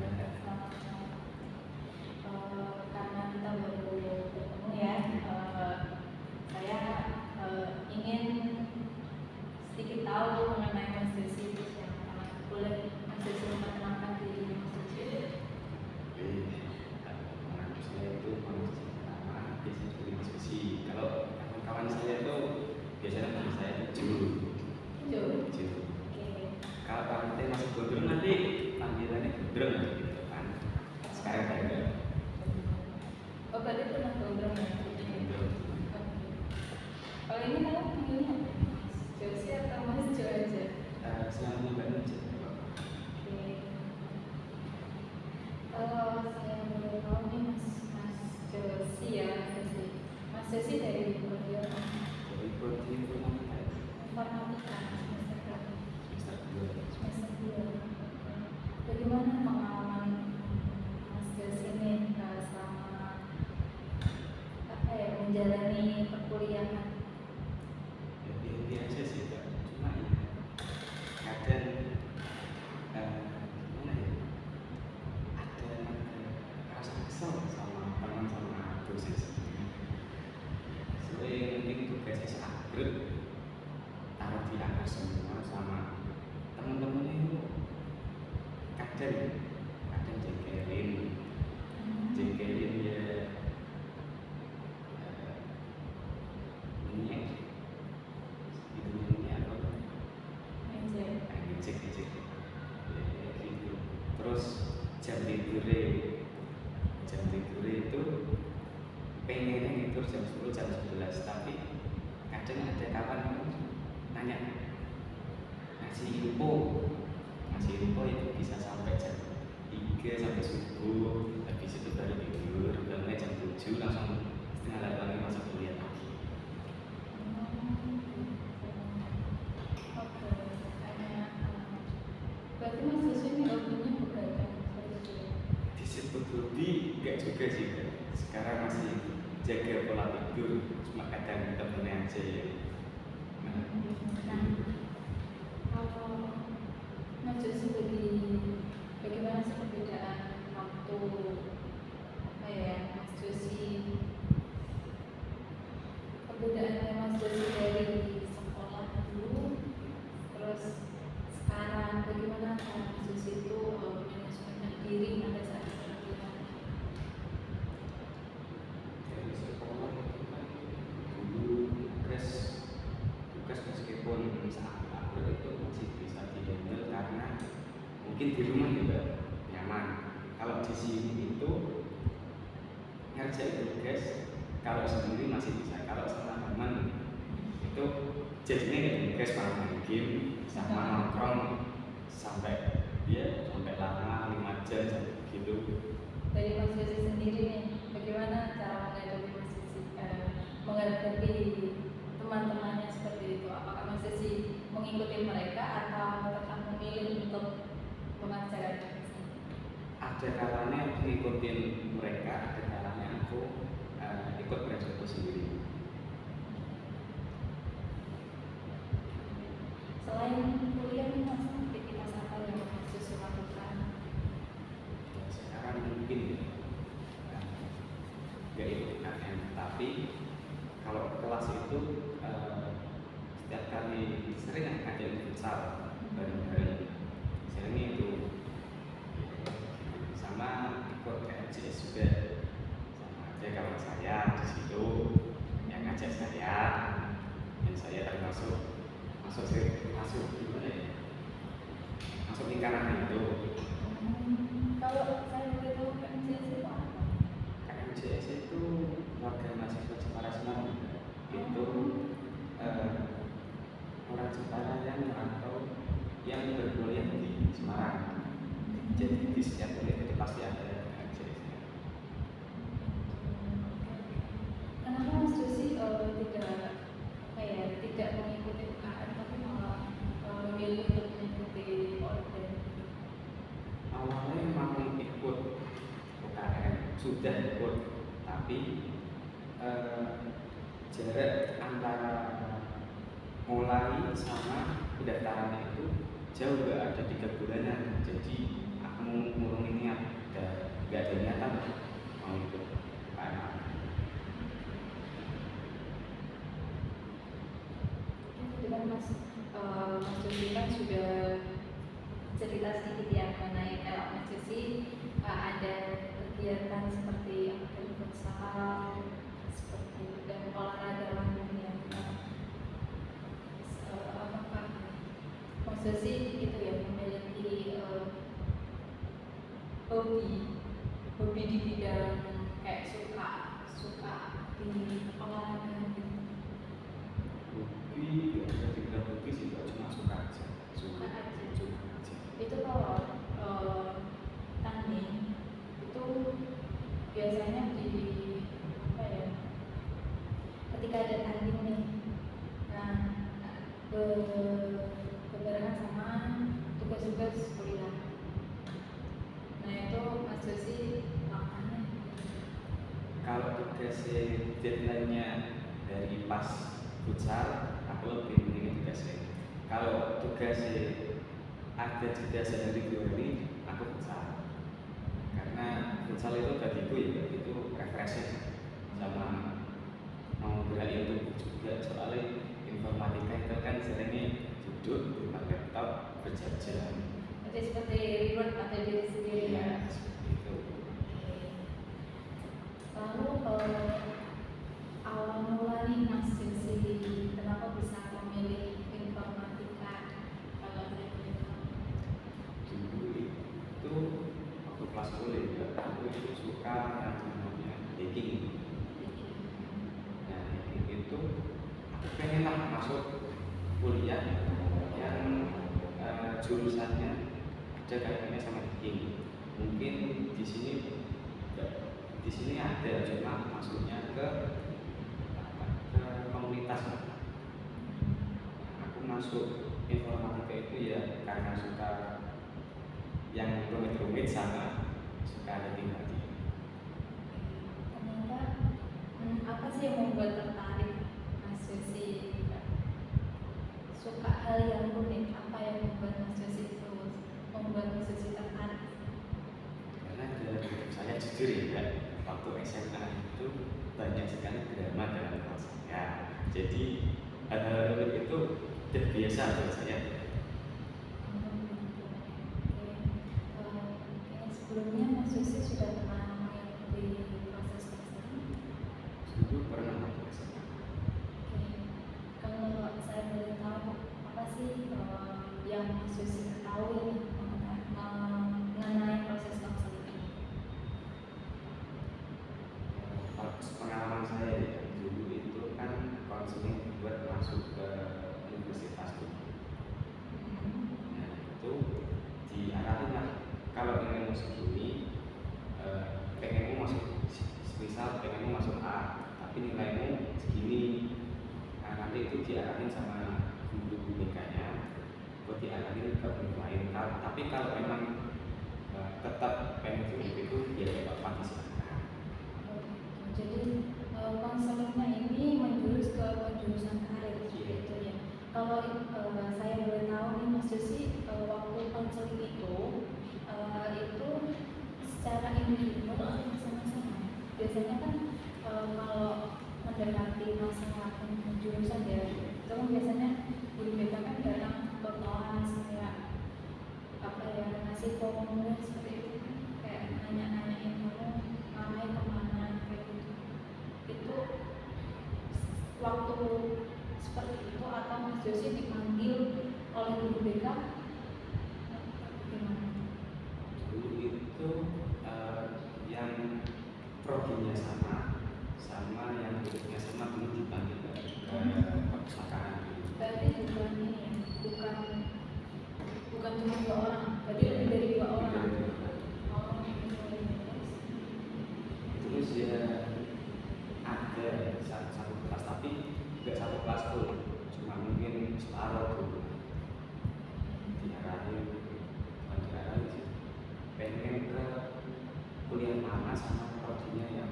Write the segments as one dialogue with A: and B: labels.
A: Selamat malam. Karena kita baru bertemu ya, saya ingin sedikit tahu mengenai Mas Josi yang boleh Mas Josi memperkenalkan diri Mas Josi.
B: Saya itu manusia pertama di diskusi. Kalau kawan-kawan saya itu biasanya panggil saya Ju. Kalau kawan saya masih gondrong nanti panggilannya gondrong gitu kan. Sekarang saya
A: Oh, berarti pernah gondrong ya? Kalau ini kamu panggilnya apa? Mas Josi atau Mas Jo aja?
B: selama bulan aja.
A: Kalau saya boleh tahu nih Mas Josi ya, Mas Josi dari prodi apa?
B: Dari prodi informatika
A: semester 2. Bagaimana pengalaman Mas Josi ini selama menjalani perkuliahan?
B: biasa sih Kak. Cuma ya kadang gimana ya, ada rasa kesel sama teman sama dosen sendiri. Sering mungkin tugasnya seabrek taruh di atas semua sama teman-temannya itu kadang jengkelin ya, ini apa ngecek gitu. Terus jam tidur itu pengennya tidur jam 10 jam 11, tapi kadang ada kawan yang nanya ngasih info itu bisa sampai jam 3 sampai subuh, habis itu baru tidur, udah mulai jam 7 langsung setengah 8 masuk kuliah lagi.
A: Oke, berarti Mas Josi ini hobinya begadang seperti itu?
B: Disebut hobi enggak juga sih Kak. Sekarang masih jaga pola tidur, cuma kadang temennya aja ya.
A: Kalau Mas Josi bagaimana sih perbedaan waktu Mas Josi, perbedaannya Mas Josi dari sekolah dulu terus sekarang, bagaimana cara Mas Josi itu manajemen diri pada saat perkuliahan?
B: Dari sekolah itu kan dulu tugas meskipun saat itu masih bisa dihandle karena mungkin di rumah juga nyaman. Kalau di sini itu ngerjain tugas kalau sendiri masih bisa, kalau sama teman itu jadinya kayak tugas malah main game sama nongkrong sampai lama 5 jam gitu.
A: Dari Mas Josi sendiri nih, bagaimana cara menghadapi teman-temannya seperti itu? Apakah Mas Josi mengikuti mereka atau tetap memilih untuk mengajar?
B: Ada kalanya aku ngikutin mereka, ada kalanya aku ikut beresiko sendiri.
A: Selain kuliah nih Mas, aktivitas apa yang Mas Josi lakukan?
B: Sekarang mungkin nggak ikut KM, tapi kalau kelas itu setiap kali sering ada futsal bareng-bareng, sering itu sama ikut KMJS juga, sama ada kawan saya di situ yang ngajak saya, dan saya termasuk gimana ya, masuk lingkaran itu.
A: Kalau saya boleh tahu KMJS itu apa?
B: KMJS itu warga mahasiswa Jepara Semarang. Itu orang Jepara yang merantau yang berkuliah di Semarang. Jadi di setiap kuliah itu pasti ada KMJS.
A: Kenapa Mas Josi tidak mengikuti UKM tapi malah memilih untuk mengikuti orden?
B: Awalnya memang ikut UKM, sudah ikut, tapi jarak antara mulai sama pendaftarannya itu jauh, gak ada 3 bulanan. Jadi aku kamu ngurung ini nggak ada niatan mau ikut KMA.
A: Tadi kan Mas Josi kan sudah cerita sedikit ya mengenai kalau Mas Josi ada kegiatan seperti aktif futsal seperti itu dan olahraga lain yang apakah Mas Josi itu ya memiliki hobi di bidang kayak suka di olahraga gitu.
B: Hobi ya bisa dibilang hobi sih, cuma suka aja.
A: Suka aja.
B: Suka aja.
A: Itu kalau tanding itu biasanya di apa ya, ketika ada tanding nih, nah bebarengan sama tugas-tugas kuliah. Nah itu Mas Josi makanya
B: Kalau tugas deadline-nya dari pas futsal, aku lebih mending tugasnya. Kalau tugas ada jeda sehari 2 hari, aku futsal. Karena futsal itu bagiku ya, itu refreshing sama mau belajar tubuh juga. Soalnya informatika itu kan seringnya duduk di depan laptop berjam-jam.
A: jadi seperti reward pada diri sendiri ya.
B: Seperti itu.
A: Lalu awal mula nih Mas Josi kenapa bisa memilih informatika? Kalau saya boleh tahu.
B: Dulu itu waktu kelas kuliah ya, aku itu suka yang namanya baking. Nah, itu aku pengen lah masuk kuliah yang jurusannya ada kaitannya sama baking. Mungkin di sini ada, cuma masuknya ke komunitas. Aku masuk informatika itu ya karena suka yang rumit-rumit sama suka hati-hati.
A: Ternyata apa sih yang membuat tertarik Mas Josi suka hal yang rumit? Apa yang membuat Mas Josi itu membuat Mas Josi tertarik?
B: Karena dalam hidup saya jujur ya, waktu SMA itu banyak sekali drama dalam kelas saya. Jadi hal-hal rumit itu udah biasa buat saya.
A: Sebelumnya Mas Josi sudah pernah mengikuti proses konseling?
B: Dulu pernah waktu SMA.
A: Kalau saya boleh tahu apa sih yang Mas Josi ketahui mengenai proses konseling ini?
B: Pengalaman saya ya, dulu itu kan konseling buat masuk ke universitas tuh. Nah itu diarahin lah kalau ingin masuk ini, pengenmu masuk, misal pengenmu masuk A, tapi nilaimu segini. Nah nanti itu diarahin sama guru BK-nya, buat diarahin ke unit lain. Tapi kalau memang tetap pengen di unit itu ya Bapak silakan.
A: Jadi konselingnya ini menjurus ke penjurusan karir gitu ya. Kalau saya boleh tahu nih Mas Josi, waktu konseling itu secara individual atau bersama-sama? Biasanya kan kalau mendekati masalah penjurusan ya, itu kan biasanya guru BK kan datang ke kelas kayak apa ya, ngasih formulir seperti itu kan, kayak nanya-nanyain kamu arahnya kemana kayak gitu. Itu waktu seperti itu atau Mas Josi dipanggil oleh guru BK gimana?
B: Dulu itu yang prodinya sama yang grupnya sama dulu dipanggil ke perpustakaan.
A: Berarti bukan ini ya, bukan cuma 2 orang, berarti lebih dari 2 orang. Oh,
B: Terus ya ada satu kelas, tapi nggak satu kelas full, cuma mungkin separuh dulu. Diarahin sih, pengen ke kuliah mana sama prodinya yang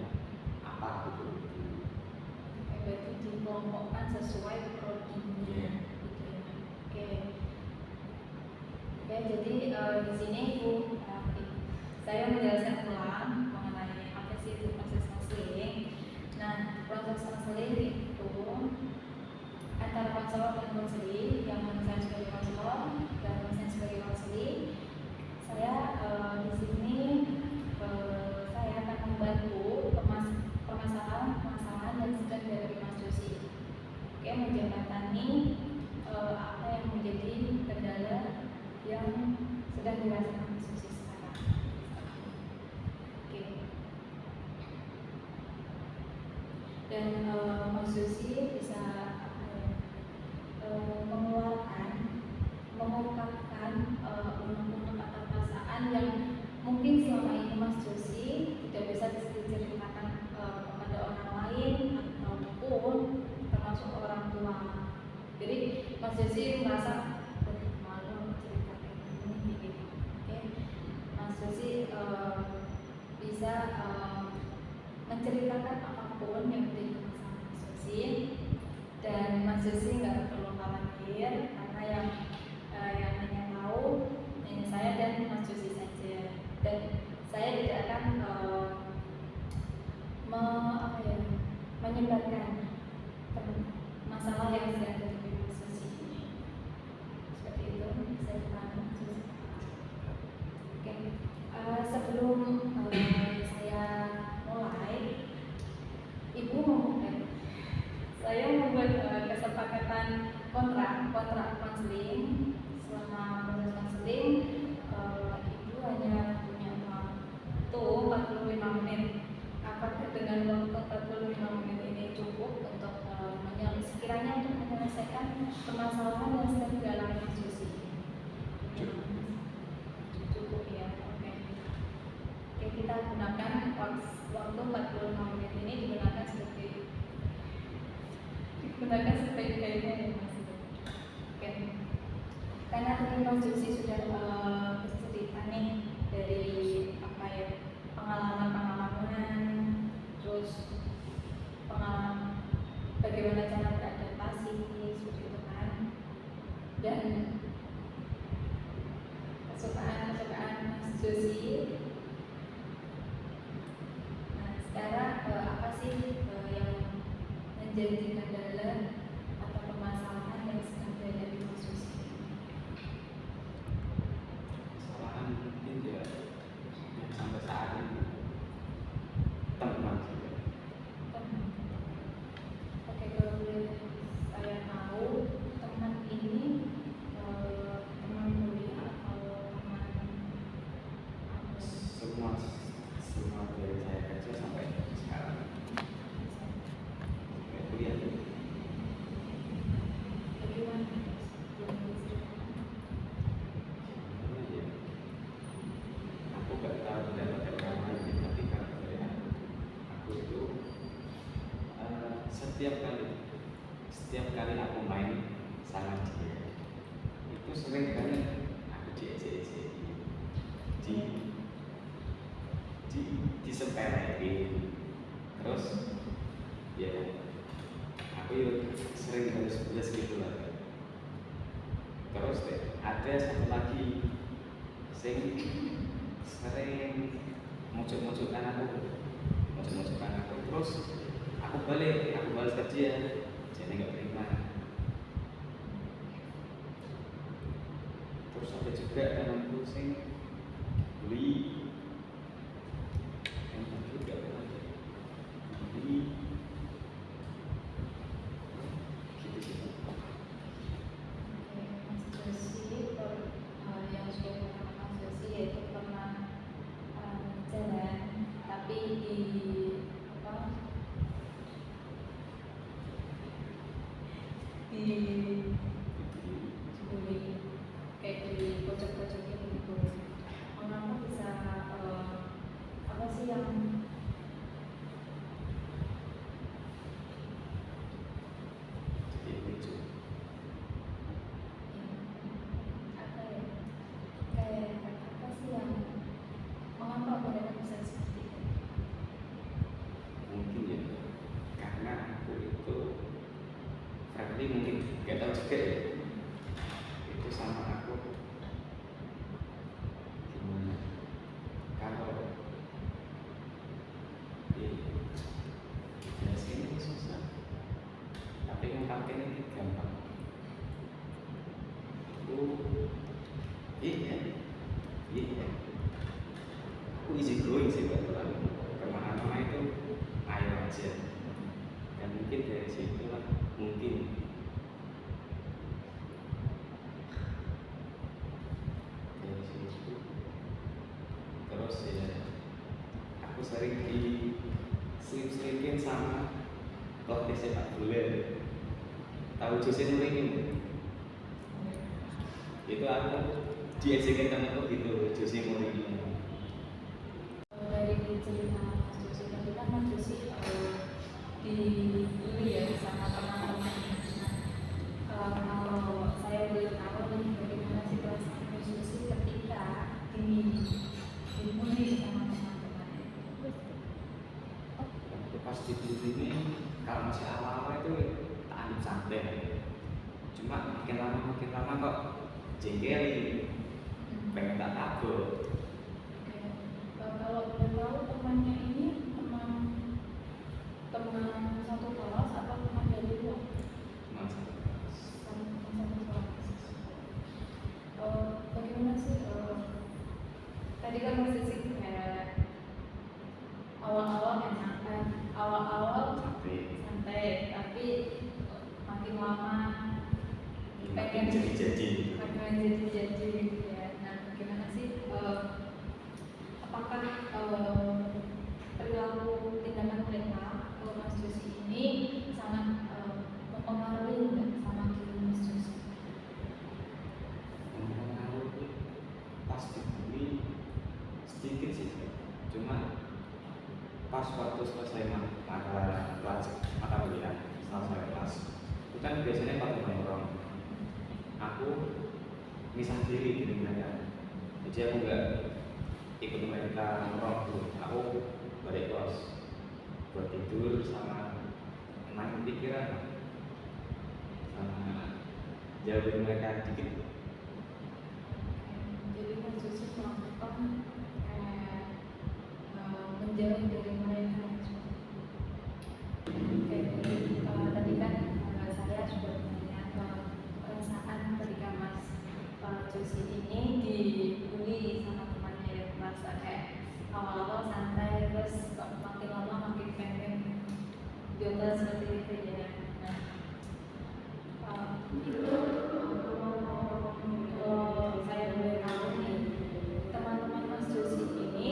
B: apa gitu.
A: berarti dikelompokkan sesuai prodinya.
B: Iya.
A: Oke, jadi di sini saya menjelaskan ulang mengenai apa sih itu proses konseling. Nah, proses konseling itu antara konselor dan konseling, yang saya sebagai konselor dan saya sebagai konseling. Saya di sini saya akan membantu permasalahan yang sedang dihadapi Mas Josi. Oke, menjembatani apa yang menjadi kendala yang sedang dirasakan Mas Josi sekarang. Oke. Dan Mas Josi bisa mengungkapkan unek-unek atau perasaan yang mungkin selama ini Mas Josi tidak bisa diceritakan kepada orang lain ataupun termasuk orang tua. Jadi Mas Josi merasa malu menceritakan ini gitu. Oke. Mas Josi bisa menceritakan apapun yang menjadi masalah Mas Josi, dan Mas Josi nggak perlu khawatir karena yang hanya tahu hanya saya dan Mas Josi saja, dan saya tidak akan menyebarkan masalah yang sedang terjadi Mas Josi. Seperti itu saya paham Mas Josi. Oke. Sebelum saya mulai, Ibu saya membuat kesepakatan kontrak konseling. Selama proses konseling, Ibu hanya punya waktu 45 menit. Apakah dengan waktu 45 menit ini cukup untuk sekiranya untuk menyelesaikan permasalahan yang sedang dialami Mas Josi? Cukup ya, oke. Oke, kita gunakan waktu 45 menit ini digunakan sebaik-baiknya ya Mas. Oke. Karena tadi Mas Josi sudah bercerita nih dari pengalaman, terus pengalaman bagaimana cara beradaptasi seperti itu kan, dan kesukaan Mas Josi. Nah, sekarang apa sih yang menjadi kendala atau permasalahan yang sedang dihadapi Mas Josi?
B: Kesalahan mungkin ya yang sampai saat ini teman juga.
A: Oke, kalau boleh saya tahu, teman ini teman kuliah atau teman apa?
B: Semua dari saya kerja sampai sekarang sampai kuliah.
A: Bagaimana?
B: Aku gak tahu dapat dari mana, tapi kalau dari aku itu setiap kali aku main sama dia itu sering banget aku disepelein, terus ya aku sering harus gitu lah. Terus ada satu lagi sing sering mojok-mojokan aku, terus aku balas ke dia nggak terima. Terus ada juga temanku sing beli yang juga beli gitu sih.
A: Mas Josi yang sudah pernah Mas Josi yaitu pernah jalan, tapi dibully, kayak di pojok-pojok
B: Iya, iya. Aku easy going sih kebetulan. Kemana-mana itu ayo aja. Dan mungkin dari situ lah, mungkin dari situ. Terus ya, aku sering di selip-selipin sama pelatih sepak bola. Tahu Jose Mourinho? Itu aku diejekin temanku gitu, Jose Mourinho.
A: Dari cerita Mas Josi tadi kan Mas Josi dibully ya sama teman-teman. Kalau saya boleh tahu nih bagaimana sih perasaan Mas Josi ketika dibully sama teman-temannya?
B: Waktu pas dibully ini, kalau masih awal-awal itu tak anggap santai. Cuma makin lama kok jengkel, pengen tak tabur.
A: Kalau boleh tahu temannya ini teman satu kelas atau teman dari luar?
B: Mas,
A: Teman satu kelas. Bagaimana sih? Tadi kan Mas Josi kayak awal-awal enak kan, awal-awal santai, tapi makin lama
B: makin jadi-jadi.
A: makin jadi gitu ya. Nah, bagaimana sih? Apakah perilaku tindakan mereka ke Mas Josi ini sangat mempengaruhi nggak sama diri Mas Josi?
B: Mempengaruhi pas dibully sedikit sih, cuma pas waktu selesai mata kuliah selesai kelas itu kan biasanya pada nongkrong, aku misah diri dari mereka, jadi aku nggak ikut mereka nongkrong tuh, aku balik kos buat tidur sama main pikiran sama jauhin mereka dikit.
A: Jadi Mas Josi melakukan menjauh dari mereka. Oke, tadi kan saya sudah menanya perasaan ketika Mas Josi ini dibully sama temannya yang merasa kayak awal-awal santai, terus makin lama makin pengen jodoh seperti itu ya. Nah, kalau saya boleh tahu nih, teman-teman Mas Josi ini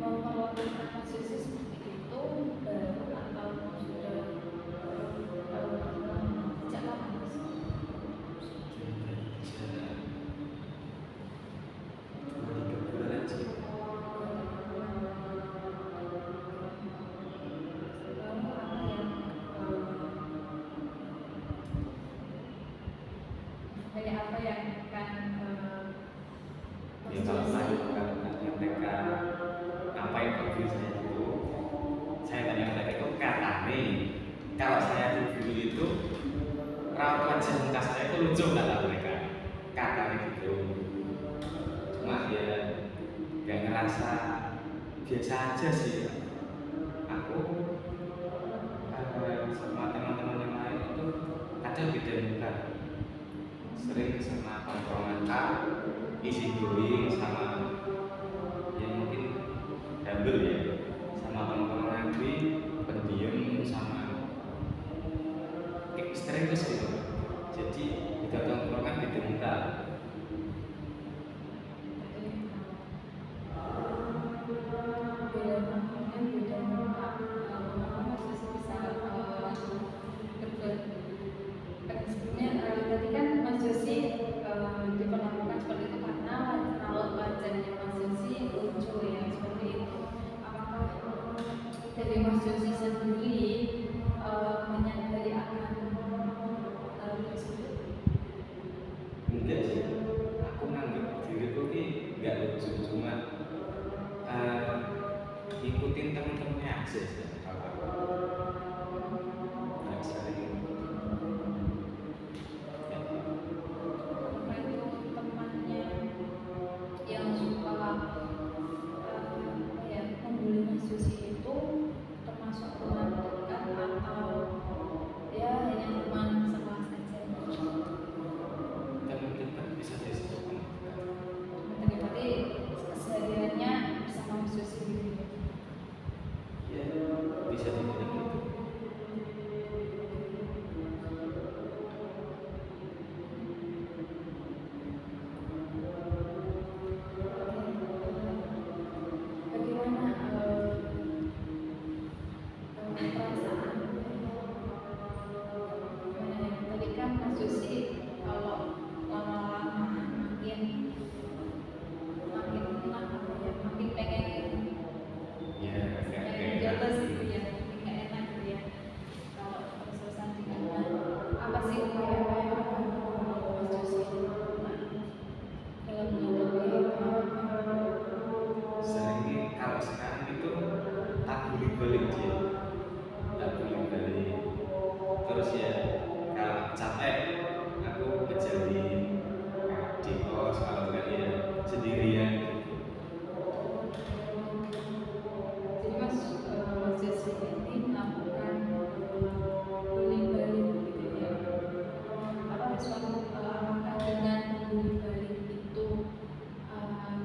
A: memperlakukan Mas Josi seperti itu baru atau sudah sejak kapan Mas? Dari apa yang akan Mas
B: Ya kalau
A: Josi
B: mereka ngapain ke saya itu, saya tanya mereka itu kata nih, kalau saya dibully itu raut wajah muka saya itu lucu kata mereka, katanya gitu. Cuma dia gak ngerasa, biasa aja sih. Aku sama teman-teman yang lain itu kadang beda muka, sering sama tongkrongan easy going sama yang mungkin humble ya, sama tongkrongan pendiam sama kayak misterius gitu. Jadi kita tongkrongan beda muka.
A: Tadi kan Mas Josi diperlakukan seperti itu karena raut wajahnya Mas Josi lucu ya, seperti itu. Apakah dari Mas Josi sendiri menyadari akan hal tersebut?
B: Enggak sih, aku nganggep diriku ini enggak lucu, cuma ikutin temen-temennya aja sih. Kalau aku nggak sering
A: Apa itu temannya yang suka membuli Mas Josi itu termasuk teman dekat atau ya hanya teman sekelas saja?
B: temen dekat bisa kos, kalau enggak ya sendirian.
A: Jadi Mas Jesse ini melakukan bullying balik gitu ya. Apa respon apakah dengan bullying balik itu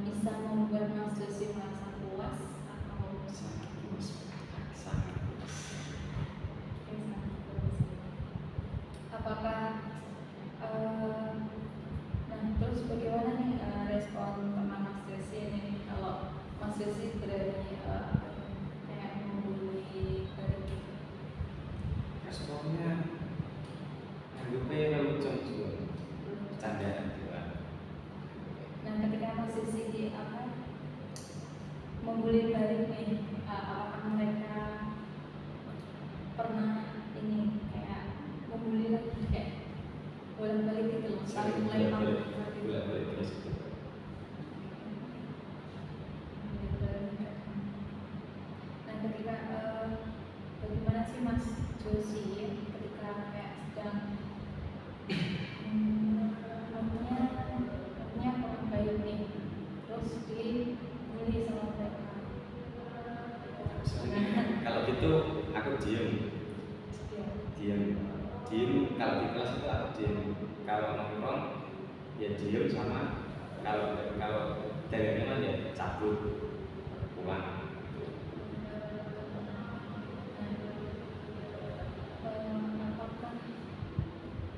A: bisa membuat Mas Jesse merasa puas atau
B: Sangat puas, sangat puas.
A: apakah nah terus bagaimana nih respon teman Mas Jesse ini kalau Mas Jesse berani kayak membuli balik gitu?
B: Responnya anggapnya lucu juga, bercandaan juga.
A: Nah ketika Mas Jesse membuli balik nih, apakah mereka pernah ini kayak membuli lagi kayak bolak-balik gitu loh, saling melempar
B: Bolak-balik terus itu.
A: Nah ketika bagaimana sih Mas Josi ketika kayak sedang punya orang baik nih terus dibully sama mereka?
B: Kalau gitu aku diem. Kalau di kelas itu aku diem. Kalau nongkrong ya diem, sama kalau dari teman ya cabut pulang.
A: Apakah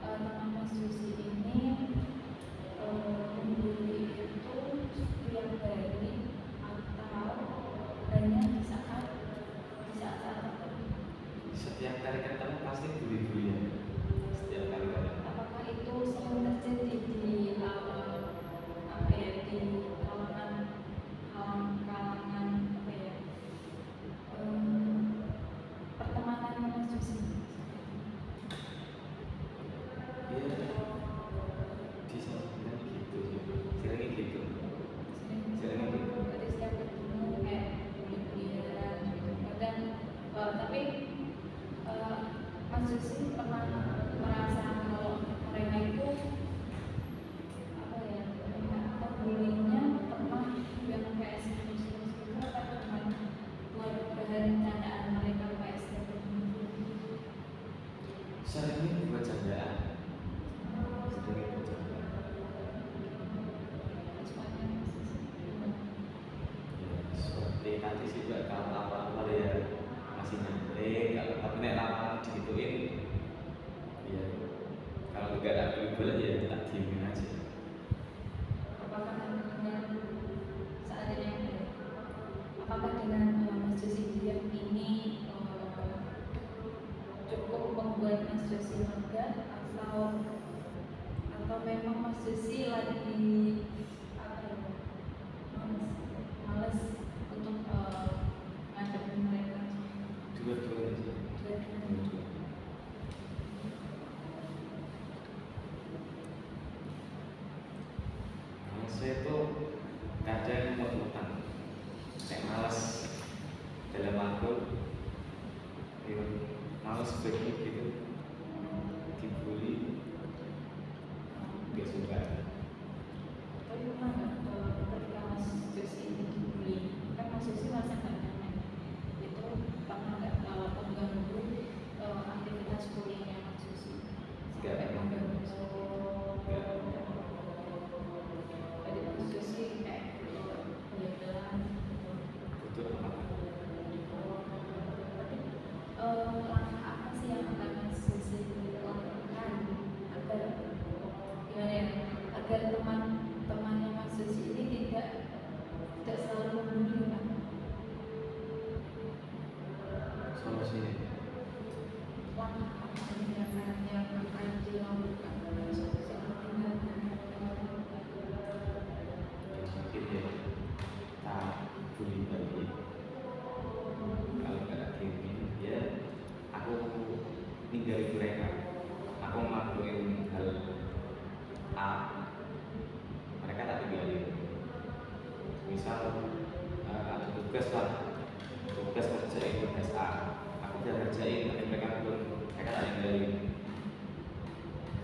A: teman Mas Josi ini membuli itu setiap hari atau hanya di saat tertentu?
B: Setiap kali ketemu pasti bully ya. Setiap kali ketemu.
A: Apakah itu sering terjadi di di kalangan pertemanan Mas Josi?
B: Iya, bisa dibilang gitu sih. Seringnya gitu.
A: Berarti setiap ketemu kayak bully-bullyan gitu. Dan tapi Mas Josi pernah merasa kalau mereka itu bullyingnya pernah yang kayak serius gitu atau cuma buat bahan candaan mereka kayak setiap ketemu?
B: Seringnya buat candaan. Seperti tadi sih juga, kalau awal-awal ya masih nyantai, kalau tapi nek lama digituin ya, kalau enggak ada boleh ya tak diemin aja.
A: Apakah dengan Mas Josi diam ini cukup membuat Mas Josi lega atau memang Mas Josi lagi males untuk ngadepin mereka?
B: Dua-duanya sih. Saya itu kadang mut-mutan, kayak malas dalam waktu, malas pergi gitu, dibully, gak suka.
A: Tapi pernah nggak ketika Mas Josi ini dibully, kan Mas Josi merasa nggak nyaman, itu pernah nggak mengganggu aktivitas kuliahnya Mas Josi? Sampai mengganggu jadi Mas Josi kayak ya udahlah.
B: Betul apa?
A: Langkah apa sih yang akan Mas Josi lakukan agar gimana ya, agar teman-temannya Mas Josi ini tidak selalu membuli kan?
B: Solusinya
A: Langkah apa yang akan dilakukan Mas Josi tinggalkan?
B: mungkin ya tak bully balik. Kalau nggak ada diemin ya aku ninggalin mereka. Aku ngelakuin hal A, mereka tak tinggalin. Misal ada tugas lah, tugas kerjain tugas A, aku udah kerjain tapi mereka belum, mereka tak tinggalin.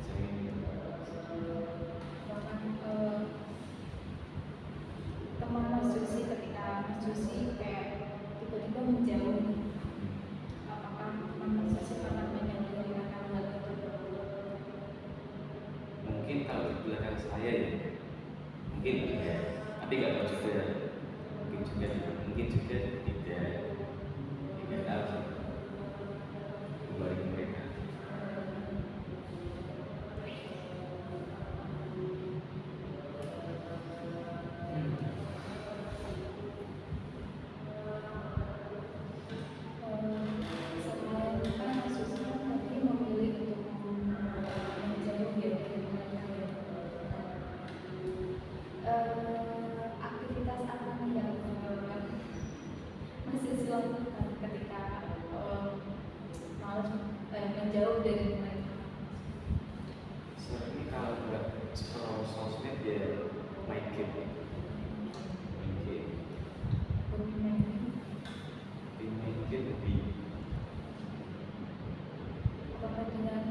B: Sering gitu.
A: Bahkan
B: mungkin ya, tapi nggak tahu juga, mungkin juga tidak tahu kembali mereka.
A: Aktivitas apa nih yang mahasiswa lakukan ketika malas menjauh dari mereka?
B: Sebenarnya kalau nggak scroll sosmed ya main game. Main game lebih.
A: Apakah dengan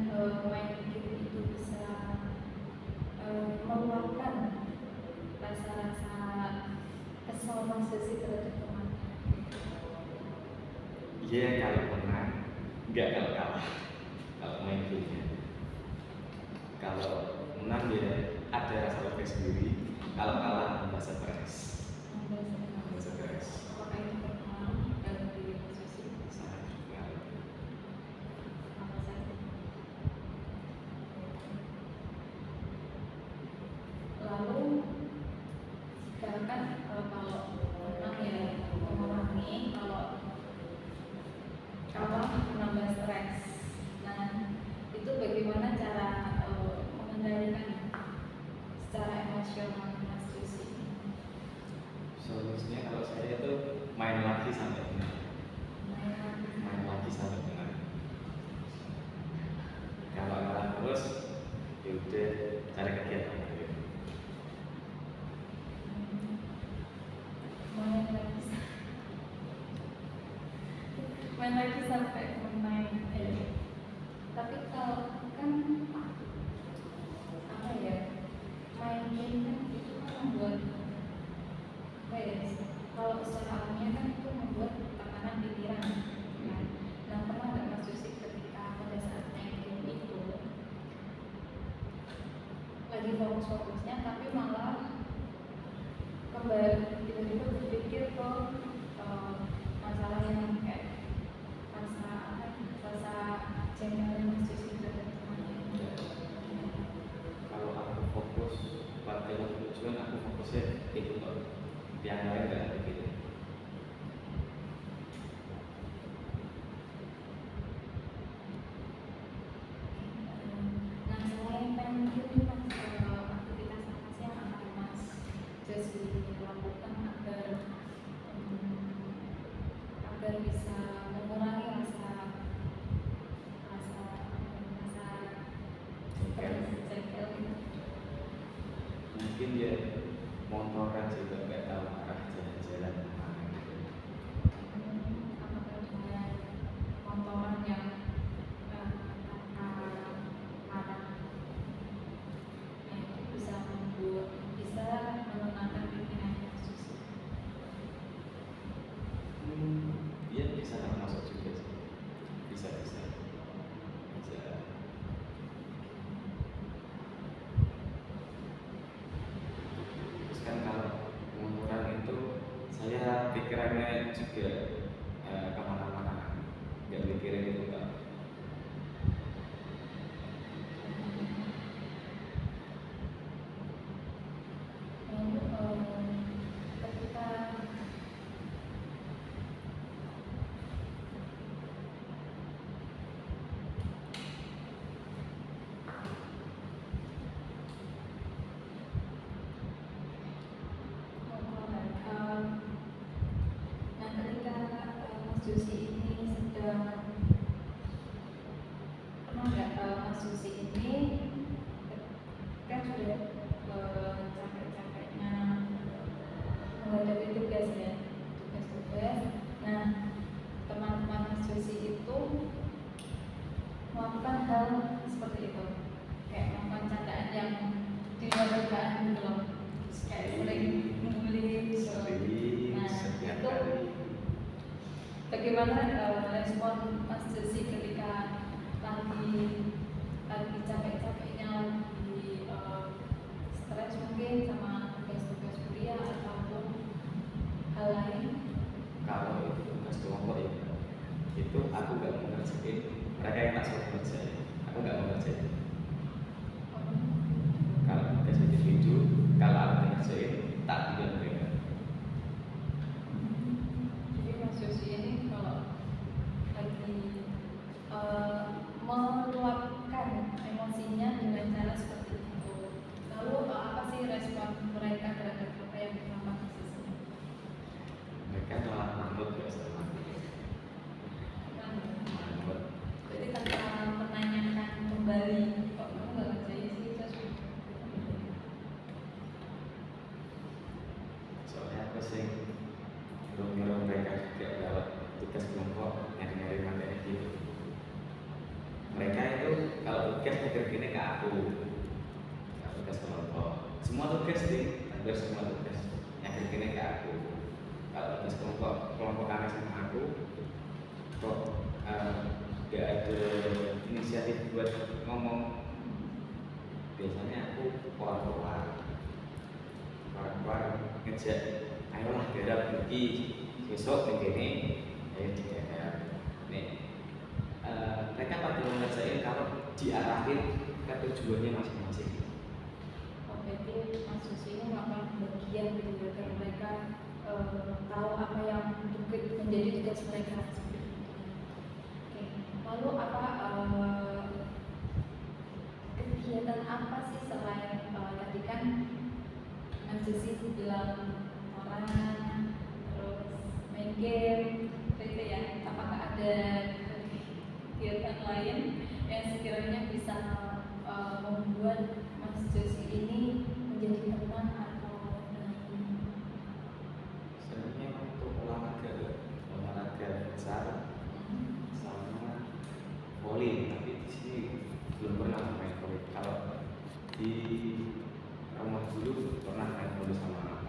A: main game itu bisa meluapkan rasa-rasa kesal mahasiswa terhadap teman?
B: Iya kalau menang, nggak kalau kalah. Kalau main gamenya, kalau menang ya ada rasa lega sendiri. Kalau kalah merasa stres.
A: Apakah itu berpengaruh dalam diri mahasiswa?
B: Sangat berpengaruh.
A: Apa saja? Lalu sekarang kan kalau menang ya mengurangi, kalau kalah menambah stres. Nah, itu bagaimana cara mengendalikan secara emosional Mas Yusi?
B: Solusinya kalau saya itu main lagi sampai menang. Main lagi sampai menang. Kalau kalah terus, ya udah cari kegiatan lain.
A: Main lagi sampai main. Tapi kalau kan apa ya, main game kan itu kan membuat apa ya, kalau secara alamiah kan itu membuat tekanan pikiran kan. Nah, pernah nggak Mas Yusi ketika pada saat main game itu lagi fokus-fokusnya tapi malah kembali tiba-tiba berpikir ke masalah yang kayak rasa jengkelnya Mas Yusi terhadap temannya?
B: Kalau aku fokus pada tujuan, aku fokusnya itu kok. Yang lain nggak ada gitu.
A: Nah, selain main game, Mas, aktivitas apa sih yang akan Mas Yusi lakukan agar bisa mengurangi rasa jengkel itu?
B: Mungkin ya motoran juga nggak tahu arah jalan-jalan kemana gitu.
A: Apakah dengan motoran yang arah itu bisa menenangkan pikiran Mas Yusi?
B: Iya bisa masuk juga sih. Bisa. Terus kan kalau motoran itu saya pikirannya juga kemana-mana, nggak mikirin itu kan.
A: Ketika Mas Yusi ini sedang pernah nggak Mas Yusi ini kan sudah capek-capeknya menghadapi tugas ya, tugas-tugas. Nah, teman-teman Mas Yusi itu melakukan hal seperti itu, kayak melakukan candaan yang di luar dugaan gitu loh, kayak sering membuli gitu. Nah,
B: setiap
A: itu
B: hari.
A: bagaimana respon Mas Yusi ketika lagi capek-capeknya, lagi stres mungkin sama tugas hal lain?
B: Kalau itu tugas kelompok ya, itu aku nggak mau ngerjain, mereka yang tak suruh ngerjain, aku nggak mau ngerjain. Kalau tugas individu, kalau aku ngerjain tak tinggal mereka.
A: Jadi Mas Yosi ini kalau lagi meluapkan emosinya dengan cara seperti itu, lalu apa sih respon mereka terhadap apa yang dilakukan Mas Yosi?
B: Mereka malah manut ya sama aku. Manut.
A: Jadi tanpa menanyakan kembali, kok kamu nggak ngerjain sih? Saya sudah.
B: Soalnya aku sih belum mereka juga lewat tugas kelompok nyari-nyari materi gitu. Mereka itu kalau tugas mikir gini ke aku, kalau tugas kelompok, semua tugas sih, hampir semua tugas nyari gini ke aku. Kalau tugas kelompok kami sama aku, kok gak ada inisiatif buat ngomong. Biasanya aku keluar ngejak, ayolah garap lagi besok begini, ayo digarap. Nih, mereka pada mengerjain kalau diarahin ke tujuannya masing-masing.
A: Berarti Mas Yosi ini melakukan bagian gitu ya, agar mereka tahu apa yang menjadi tugas mereka. Oke. Lalu apa kegiatan apa sih selain tadi kan Mas Yosi bilang orang terus main game gitu ya, apakah ada kegiatan lain yang sekiranya bisa membuat Mas Yosi ini menjadi teman atau
B: Sebenarnya untuk olahraga besar sama volley, tapi di sini belum pernah main volley. Kalau di rumah dulu pernah main volley sama anak.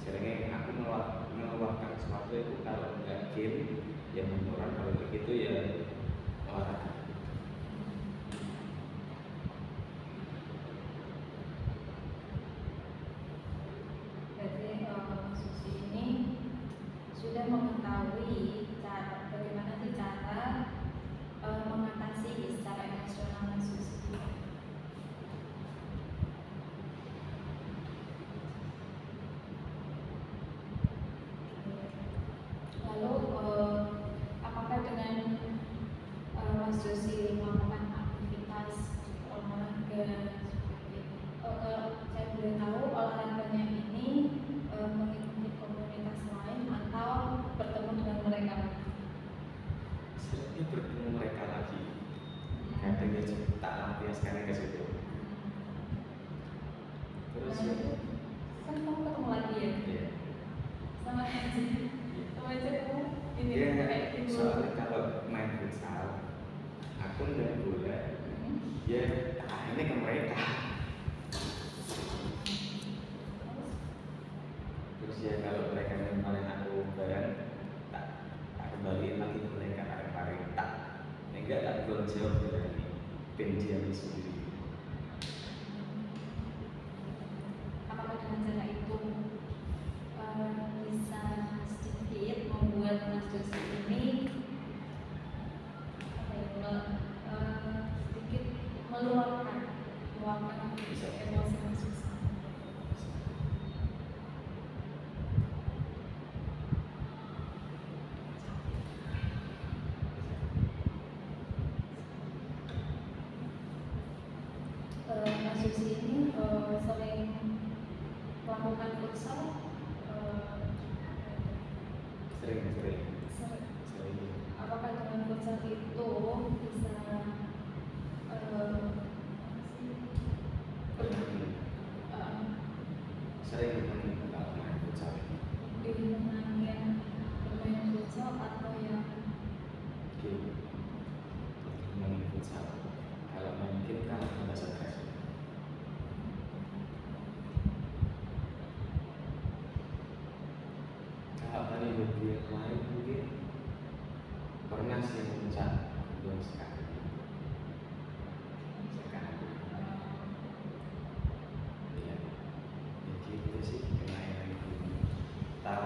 B: Seringnya aku meluapkan sesuatu itu kalau nggak game ya beneran, kalau begitu ya olahraga.
A: berarti Mas Yosi ini sudah mengetahui bagaimana sih cara mengatasi secara emosional Mas Yosi. Lalu apakah dengan Mas Yosi melakukan aktivitas olahraga seperti kalau saya boleh tahu olahraganya ini mengikuti komunitas lain atau bertemu dengan mereka?
B: Seringnya bertemu mereka lagi. Kadang ya tak latihan sekarang ke situ. Terus ya,
A: Kan kamu ketemu lagi ya?
B: ya.
A: Sama aja kamu ini
B: Ya,
A: kayak gitu.
B: soalnya kalau main futsal, aku nggak boleh. Ya, ini ke mereka. Terus ya kalau mereka nempelin aku bareng, tak kembaliin lagi ke mereka, tarik tak. Enggak tak gol jauh dari tim dia sendiri.
A: Apakah dengan cara itu bisa sedikit membuat Mas Yosi ini sedikit meluapkan emosi Mas Yosi? Mas Yosi ini sering melakukan futsal
B: Sering.
A: apakah dengan futsal itu bisa
B: Sering kalau main futsal.
A: dimenangkan bermain futsal atau yang
B: Game, main futsal. Kalau main game kan ada stres. Kalau tadi hobi yang lain mungkin pernah sih puncak belum sekali. Iya, ya gitu sih kenaikan itu. Tahu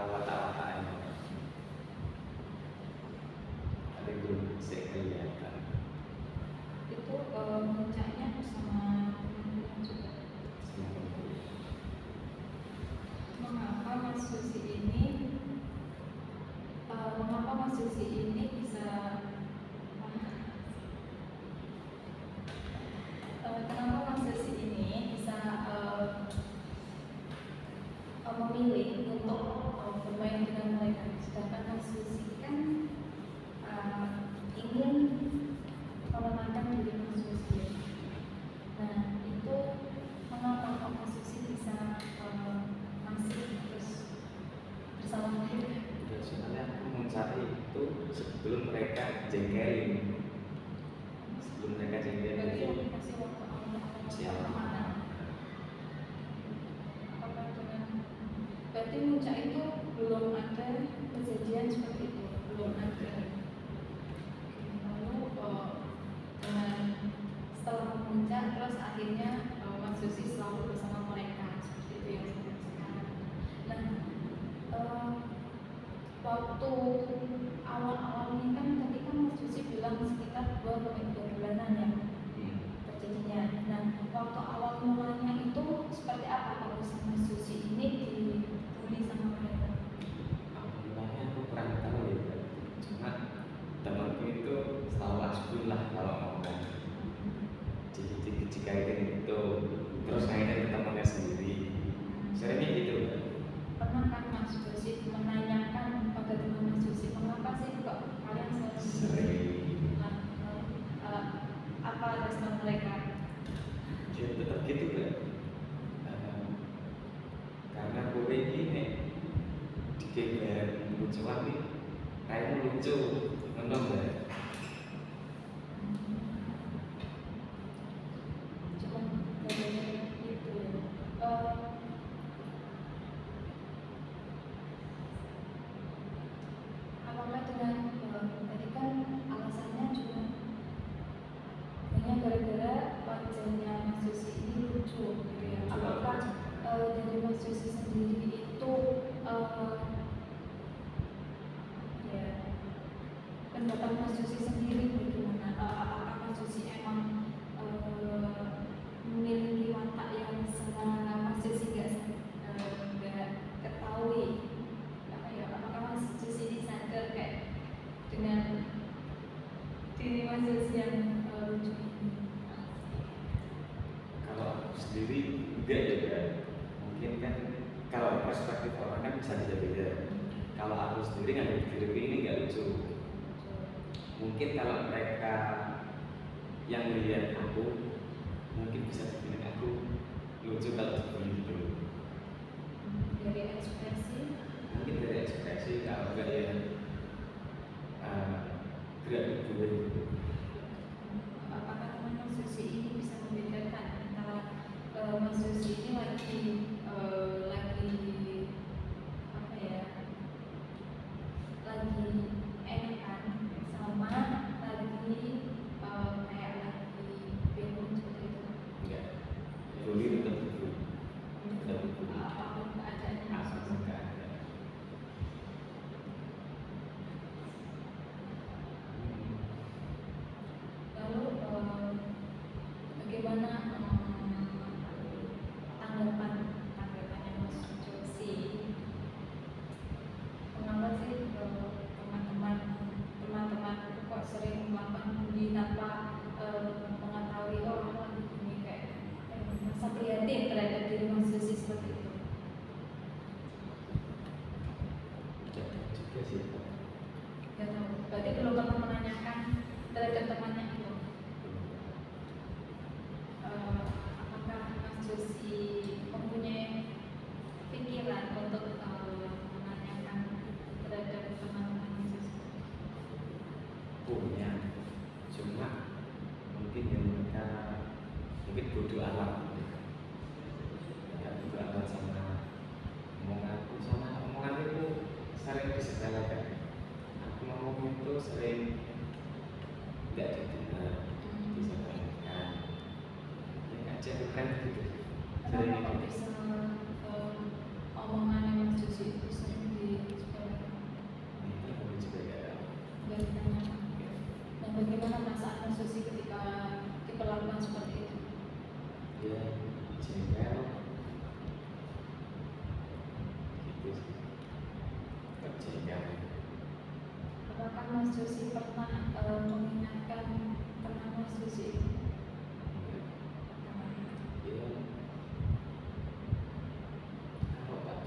A: memilih untuk bermain dengan mereka, sedangkan Mas Susi kan ingin memenangkan diri Mas Susi. Nah itu mengapa kok Mas Susi bisa masih terus bersama mereka?
B: Udah soalnya aku mencari itu sebelum mereka jengkelin. Sebelum mereka jengkelin
A: Berarti
B: itu
A: masih waktu awal-awal
B: siapa?
A: pertemanan. Apakah dengan berarti puncak itu belum ada kejadian seperti itu, belum ada. Lalu dengan setelah puncak terus akhirnya Mas Susi selalu bersama mereka seperti itu yang sampai sekarang. Nah waktu awal-awal ini kan tadi kan Mas Susi bilang sekitar 2 bulanan ya terjadinya. Nah waktu awal mulanya itu seperti apa kalau sama Susi ini dibully sama mereka?
B: Awalnya aku kurang tahu ya, cuma temanku itu selalu asbun lah kalau ngomong. Jadi jika itu terus ngaitin ke temannya sendiri, seringnya gitu kan.
A: Pernah kan Mas Susi menanyakan pada teman Mas Susi, mengapa sih kok kalian selalu
B: Sering.
A: apa respon mereka?
B: Ya tetap gitu kan. Karena gue ini digeber lucuan nih, kayaknya lucu, menang kan.
A: Cuma gara-gara itu apakah dengan tadi kan alasannya cuma hanya gara-gara wajahnya Mas Susi ini lucu gitu ya? Apakah dari Mas Susi sendiri itu ya pendapat Mas Susi sendiri bagaimana? Apakah Mas Susi emang memiliki watak yang senang Mas Susi nggak ketahui apa ya? Apakah Mas Susi disadar kayak dengan diri Mas Susi yang lucu ini?
B: Kalau aku sendiri enggak juga, mungkin kan kalau perspektif orang kan bisa beda-beda. Kalau aku sendiri nggak diri ini nggak lucu. Mungkin kalau mereka yang melihat aku mungkin bisa dibilang aku lucu kalau seperti itu.
A: Dari ekspresi
B: Mungkin dari ekspresi, kalau enggak ya gerak tubuh gitu.
A: apakah teman Mas Susi ini bisa membedakan antara Mas Susi ini lagi apa ya, lagi enakan sama lagi kayak lagi bingung seperti itu?
B: Enggak, dulu tetap tubuh, tetap tubuh.
A: Apapun keadaannya Mas
B: Asal
A: Susi.
B: enggak ada.
A: Lalu bagaimana tanggapannya Mas Susi? Mengapa sih teman-teman kok sering melakukan bully tanpa mengetahui orang ini kayak merasa prihatin terhadap diri Mas Susi seperti itu?
B: Tidak juga sih.
A: Ya tahu. Berarti belum pernah menanyakan terhadap temannya itu. Apakah Mas Susi mempunyai pikiran untuk menanyakan terhadap teman-teman Mas Susi?
B: Punya, cuma mungkin yang mereka mungkin bodoh alam, ya bodoh alam sama omonganku, sama omongan itu sering disepelekan. Aku ngomong itu sering tidak didengar, disepelekan, ya aja bukan gitu. Sering
A: Kenapa kok
B: gitu.
A: bisa omongannya Mas Susi itu sering disepelekan?
B: Itu aku juga ya.
A: Nggak ditanyakan. Nah, bagaimana perasaan Mas Susi ketika diperlakukan seperti itu?
B: Ya jengkel, gitu sih. Jengkel.
A: Apakah Mas Susi pernah mengingatkan teman Mas Susi?
B: Ya, kalau tak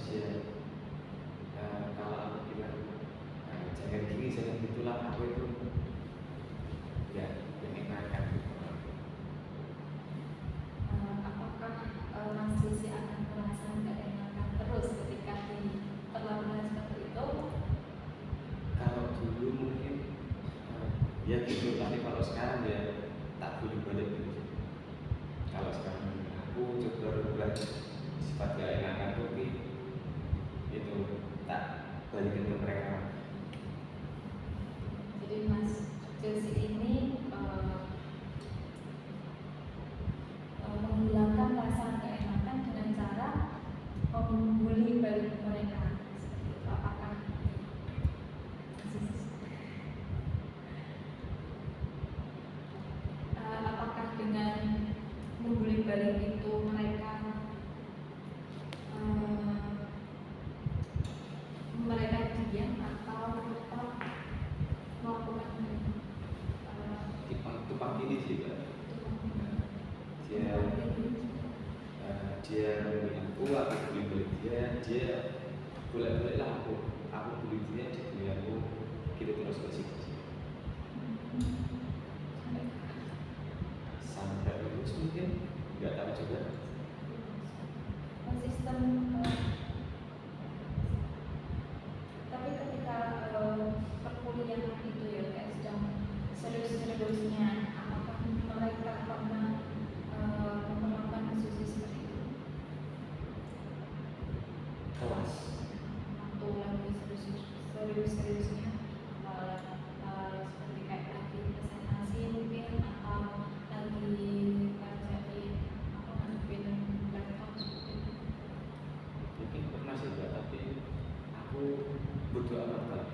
B: terus ya kalau aku bilang jangan gini jangan gitulah, aku itu ya menyenangkan.
A: Apakah Mas Susi akan merasa nggak enakan terus ketika diperlakukan seperti itu?
B: Kalau dulu mungkin ya gitu, tapi kalau sekarang ya tak boleh balik gitu. Kalau sekarang aku coba rubah sifat gak enakan tapi itu tak balikin ke mereka.
A: Jadi Mas Susi ini menghilangkan rasa keenakan dengan cara membuli balik mereka. Apakah apakah dengan membuli balik itu mereka diam atau tetap melakukan
B: Tumpang ini sih Pak. Dia beli aku beli dia boleh lah aku beli dia beli aku gitu terus ke sini sampai lulus mungkin nggak tahu juga.
A: Sistem tapi ketika perkuliahan itu ya kayak sedang serius-seriusnya, apakah mereka pernah memperlakukan Susi seperti itu?
B: Kelas
A: Waktu lagi serius-seriusnya seperti kayak lagi presentasi mungkin atau lagi kerjain ngadepin laptop seperti itu.
B: mungkin pernah sih Mbak, tapi aku bodoh amat Mbak.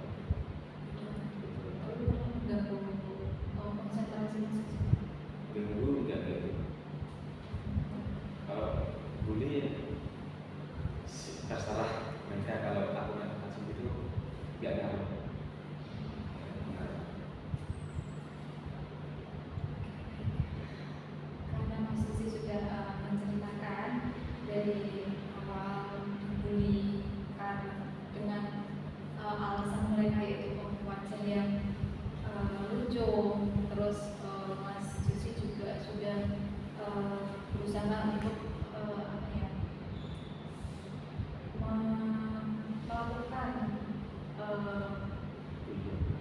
A: Tapi pernah mengganggu konsentrasi Susi?
B: Ganggu enggak gitu. Kalau bully ya terserah mereka, kalau aku nggak langsung gitu nggak ngaruh.
A: Karena Mas Susi sudah menceritakan dari awal dibully dengan alasan mereka yaitu wajah yang lucu, terus Mas Susi juga sudah berusaha untuk melakukan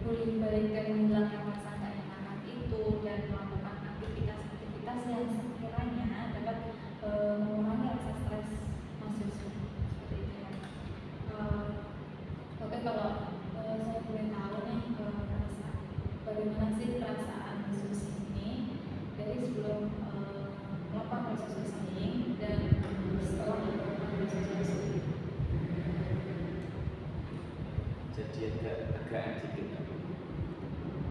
A: bullying balik dan menghilangkan rasa nggak enakan itu dan melakukan aktivitas-aktivitas yang sekiranya dapat mengurangi rasa stres Mas Susi seperti itu ya. Oke, kalau saya boleh tahu nih bagaimana sih perasaan Mas Susi ini dari sebelum melakukan proses counseling dan setelah melakukan proses counseling?
B: Jadi agak dikit tapi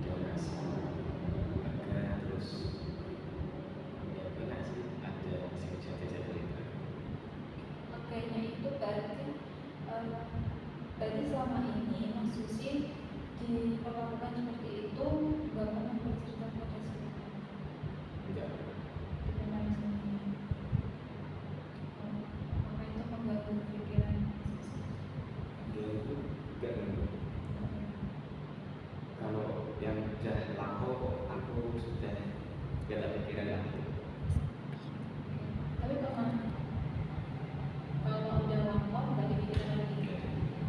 B: dia rasa agak terus ya benar sih ada jatuh itu.
A: Makanya itu berarti selama ini Mas Susi diperlakukan seperti itu nggak pernah bercerita pada siapa?
B: Enggak.
A: Benar semuanya. Apakah itu mengganggu pikiran Mas Susi?
B: Dia itu enggak ganggu. Kalau yang udah laku aku sudah gak ada pikiran lagi.
A: Tapi kalau udah lapor nggak dipikirin lagi.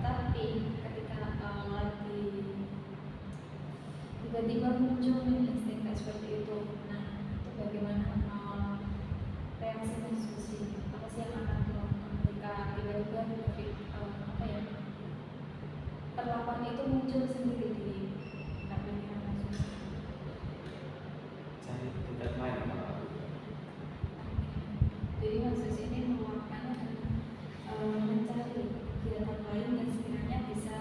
A: Tapi ketika lagi tiba-tiba muncul insting kayak seperti itu, nah itu bagaimana reaksi Mas Susi? Apa sih yang akan dilakukan ketika tiba-tiba perlakuan itu muncul sendiri di pikiran Mas Susi?
B: Saya tidak main sama aku.
A: Jadi Mas Susi ini meluapkannya dengan mencari kegiatan lain yang sekiranya bisa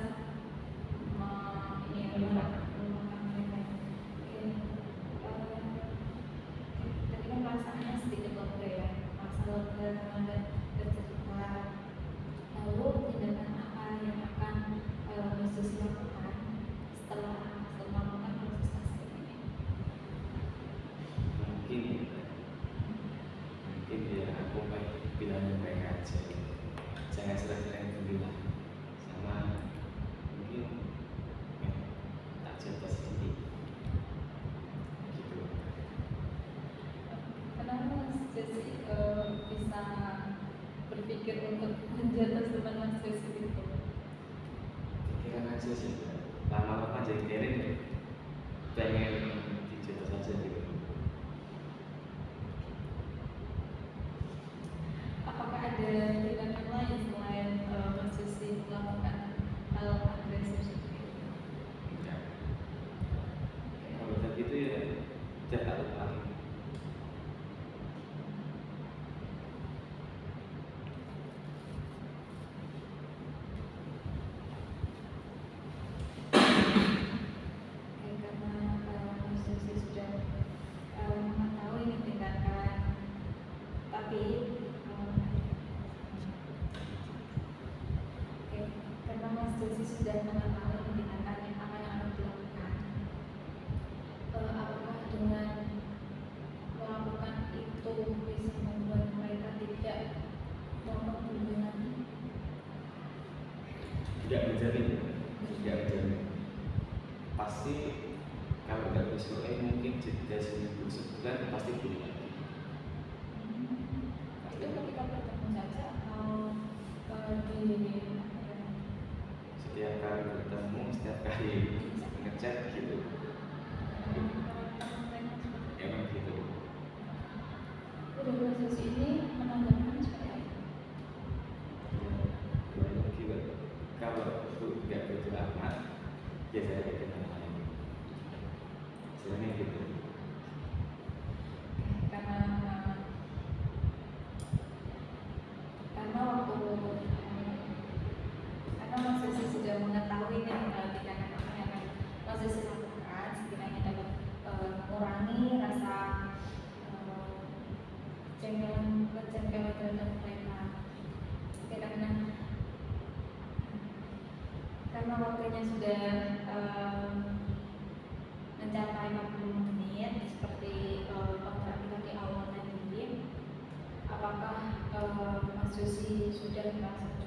A: meluapkan mereka. Oke, tadi kan perasaannya sedikit lega ya, merasa lega dan bercerita. Lalu tindakan apa yang akan Mas Susi lakukan setelah melakukan proses counseling ini?
B: Mungkin ya aku bilang mereka aja jangan sering-sering
A: Yusuf itu?
B: Pikiran aja sih, lama-lama jadi keren, pengen dicoba saja gitu.
A: Apakah ada tindakan lain selain Mas Yusuf melakukan hal agresif seperti itu?
B: Ya. Kalau tadi itu ya jaga utang.
A: Oke, karena Mas Yusuf sudah mengetahui ini tindakan, tapi oke, karena Mas Yusuf sudah mengetahui ini tindakan yang akan dilakukan, apakah dengan melakukan itu bisa membuat mereka tidak mau hubungan?
B: Tidak menjamin, tidak menjamin. Pasti kalau nggak besok mungkin jeda seminggu sebulan pasti belum lagi.
A: Itu ketika bertemu saja atau di
B: Setiap kali bertemu, setiap kali ngechat gitu, emang gitu.
A: udah proses ini menandakan seperti apa?
B: Banyak juga. Kalau itu nggak begitu amat, ya saya bikin lain. Sebenarnya gitu.
A: Karena waktu karena Mas Yusuf sudah mengetahui tindakan apa yang akan Mas Yusuf lakukan, setidaknya dapat mengurangi rasa kecemberan terhadap mereka. Oke, karena waktunya sudah mencapai 40 menit seperti kontrak kita di awal tadi, apakah Mas Yosi sudah merasa